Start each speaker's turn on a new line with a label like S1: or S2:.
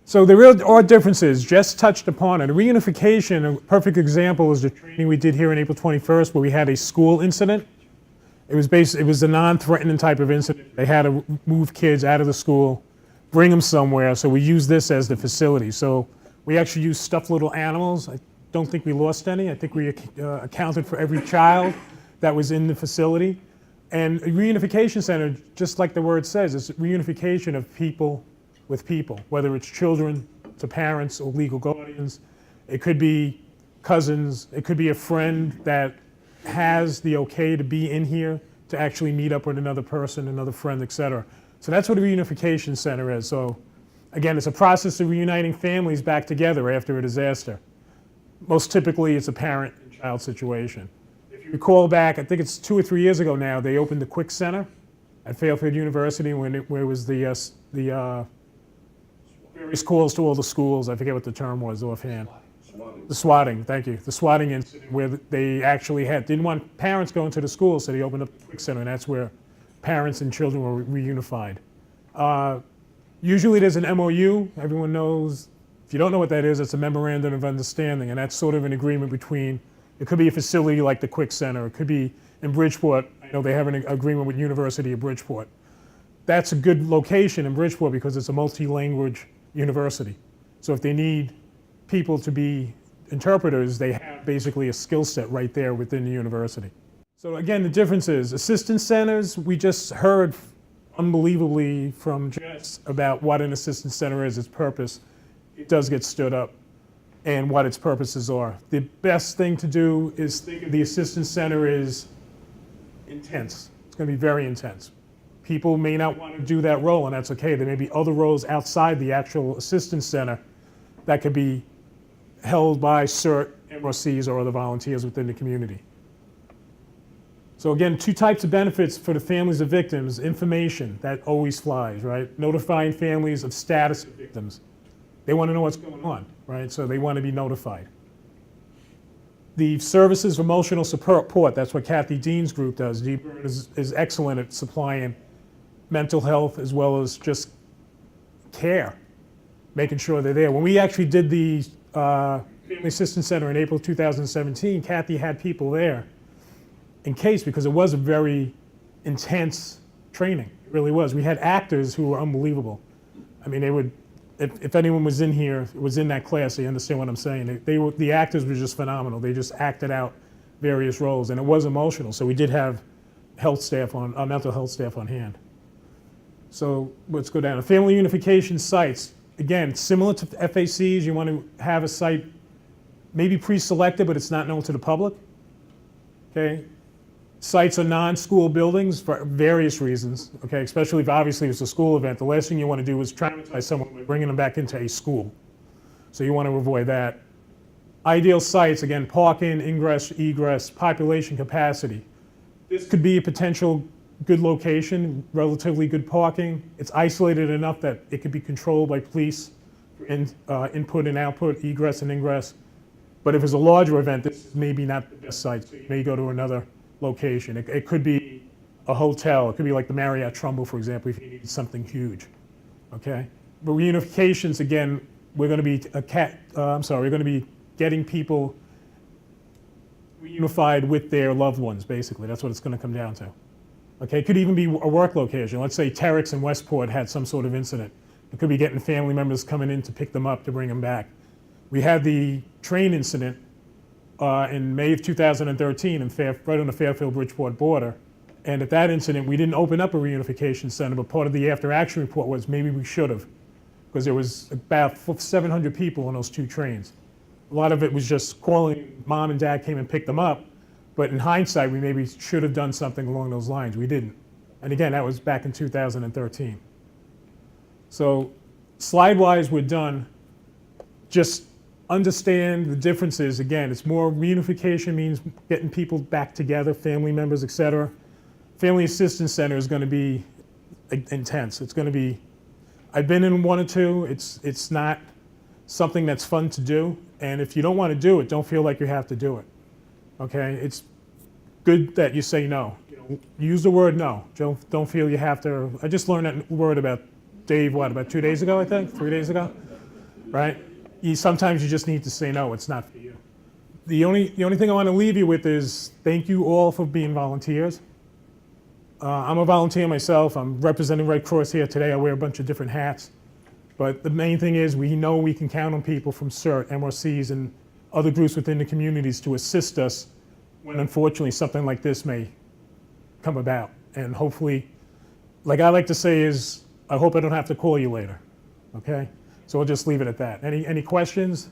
S1: So there really are differences, Jess touched upon it. Reunification, a perfect example is the training we did here on April 21st where we had a school incident. It was a non-threatening type of incident. They had to move kids out of the school, bring them somewhere, so we used this as the facility. So we actually used stuffed little animals. I don't think we lost any. I think we accounted for every child that was in the facility. And a reunification center, just like the word says, is reunification of people with people, whether it's children to parents or legal guardians. It could be cousins. It could be a friend that has the okay to be in here to actually meet up with another person, another friend, et cetera. So that's what a reunification center is. So again, it's a process of reuniting families back together after a disaster. Most typically, it's a parent and child situation. If you recall back, I think it's 2 or 3 years ago now, they opened the Quick Center at Fairfield University where it was the various calls to all the schools. I forget what the term was offhand. The swatting, thank you. The swatting incident where they actually didn't want parents going to the school, so they opened up the Quick Center, and that's where parents and children were reunified. Usually there's an MOU. Everyone knows, if you don't know what that is, it's a memorandum of understanding, and that's sort of an agreement between, it could be a facility like the Quick Center, it could be in Bridgeport. I know they have an agreement with University of Bridgeport. That's a good location in Bridgeport because it's a multi-language university. So if they need people to be interpreters, they have basically a skill set right there within the university. So again, the difference is assistance centers, we just heard unbelievably from Jess about what an assistance center is, its purpose. It does get stood up and what its purposes are. The best thing to do is think of the assistance center as intense. It's going to be very intense. People may not want to do that role, and that's okay. There may be other roles outside the actual assistance center that could be held by CERT, MRCs, or other volunteers within the community. So again, 2 types of benefits for the families of victims. Information, that always flies, right? Notifying families of status of victims. They want to know what's going on, right? So they want to be notified. The services of emotional support, that's what Kathy Dean's group does. Dean is excellent at supplying mental health as well as just care, making sure they're there. When we actually did the Family Assistance Center in April 2017, Kathy had people there in case, because it was a very intense training. It really was. We had actors who were unbelievable. I mean, they would, if anyone was in here, was in that class, they understand what I'm saying. The actors were just phenomenal. They just acted out various roles, and it was emotional. So we did have health staff mental health staff on hand. So let's go down. Family unification sites. Again, similar to FACs, you want to have a site maybe pre-selected, but it's not known to the public. Okay? Sites are non-school buildings for various reasons, okay? Especially if obviously it's a school event. The last thing you want to do is traumatize someone by bringing them back into a school. So you want to avoid that. Ideal sites, again, parking, ingress, egress, population capacity. This could be a potential good location, relatively good parking. It's isolated enough that it could be controlled by police for input and output, egress and ingress. But if it's a larger event, this is maybe not the best site. So you may go to another location. It could be a hotel. It could be like the Marriott Trumbull, for example, if you need something huge. Okay? But reunifications, again, we're going to be getting people reunified with their loved ones, basically. That's what it's going to come down to. Okay, it could even be a work location. Let's say Terex and Westport had some sort of incident. It could be getting family members coming in to pick them up to bring them back. We had the train incident in May of 2013 right on the Fairfield-Bridgeport border. And at that incident, we didn't open up a reunification center, but part of the after-action report was maybe we should have, because there was about 700 people on those 2 trains. A lot of it was just calling, mom and dad came and picked them up. But in hindsight, we maybe should have done something along those lines. We didn't. And again, that was back in 2013. So slide-wise, we're done. Just understand the differences. Again, it's more reunification means getting people back together, family members, et cetera. Family Assistance Center is going to be intense. It's going to be, I've been in 1 or 2. It's not something that's fun to do. And if you don't want to do it, don't feel like you have to do it. Okay, it's good that you say no. Use the word no. Don't feel you have to. I just learned that word about Dave, about 2 days ago, I think, 3 days ago. right? Sometimes you just need to say, no, it's not for you. The only thing I want to leave you with is thank you all for being volunteers. I'm a volunteer myself. I'm representing Red Cross here today. I wear a bunch of different hats. But the main thing is we know we can count on people from CERT, MRCs, and other groups within the communities to assist us when unfortunately something like this may come about. And hopefully, like I like to say is, I hope I don't have to call you later, okay? So we'll just leave it at that. Any questions?